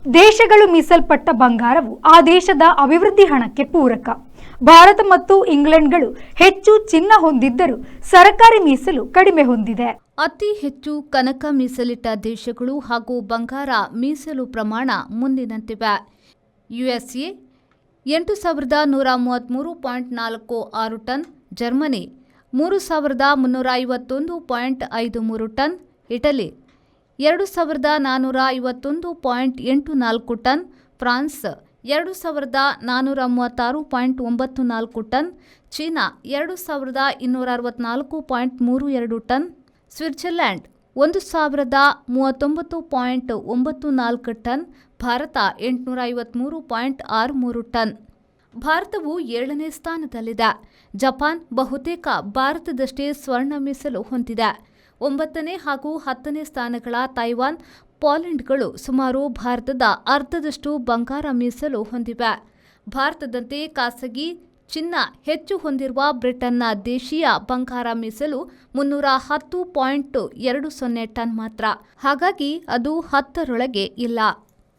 ದೇಶಗಳು ಮೀಸಲ್ಪಟ್ಟ ಬಂಗಾರವು ಆ ದೇಶದ ಅಭಿವೃದ್ಧಿ ಹಣಕ್ಕೆ ಪೂರಕ. ಭಾರತ ಮತ್ತು ಇಂಗ್ಲೆಂಡ್ಗಳು ಹೆಚ್ಚು ಚಿನ್ನ ಹೊಂದಿದ್ದರೂ ಸರಕಾರಿ ಮೀಸಲು ಕಡಿಮೆ ಹೊಂದಿದೆ. ಅತಿ ಹೆಚ್ಚು ಕನಕ ಮೀಸಲಿಟ್ಟ ದೇಶಗಳು ಹಾಗೂ ಬಂಗಾರ ಮೀಸಲು ಪ್ರಮಾಣ ಮುಂದಿನಂತಿವೆ. USA 8,133.46 ton, Germany 3,351.53 ton, Italy 2,451.84 ton, France 2,436.94 ton, China 2,264.32 ton, Switzerland 1,039.94 ton, Bharat 853.63 ton. ಭಾರತವು 7ನೇ ಸ್ಥಾನದಲ್ಲಿದೆ. ಜಪಾನ್ ಬಹುತೇಕ ಭಾರತದಷ್ಟೇ ಸ್ವರ್ಣ ಮೀಸಲು ಹೊಂದಿದೆ. 9ನೇ ಹಾಗೂ 10ನೇ ಸ್ಥಾನಗಳ ತೈವಾನ್, ಪೋಲೆಂಡ್ಗಳು ಸುಮಾರು ಭಾರತದ ಅರ್ಧದಷ್ಟು ಬಂಗಾರ ಮೀಸಲು ಹೊಂದಿವೆ. ಭಾರತದಂತೆ ಖಾಸಗಿ ಚಿನ್ನ ಹೆಚ್ಚು ಹೊಂದಿರುವ ಬ್ರಿಟನ್ನ ದೇಶೀಯ ಬಂಗಾರ ಮೀಸಲು 310.20 ಟನ್ ಮಾತ್ರ. ಹಾಗಾಗಿ ಅದು 10ರೊಳಗೆ ಇಲ್ಲ.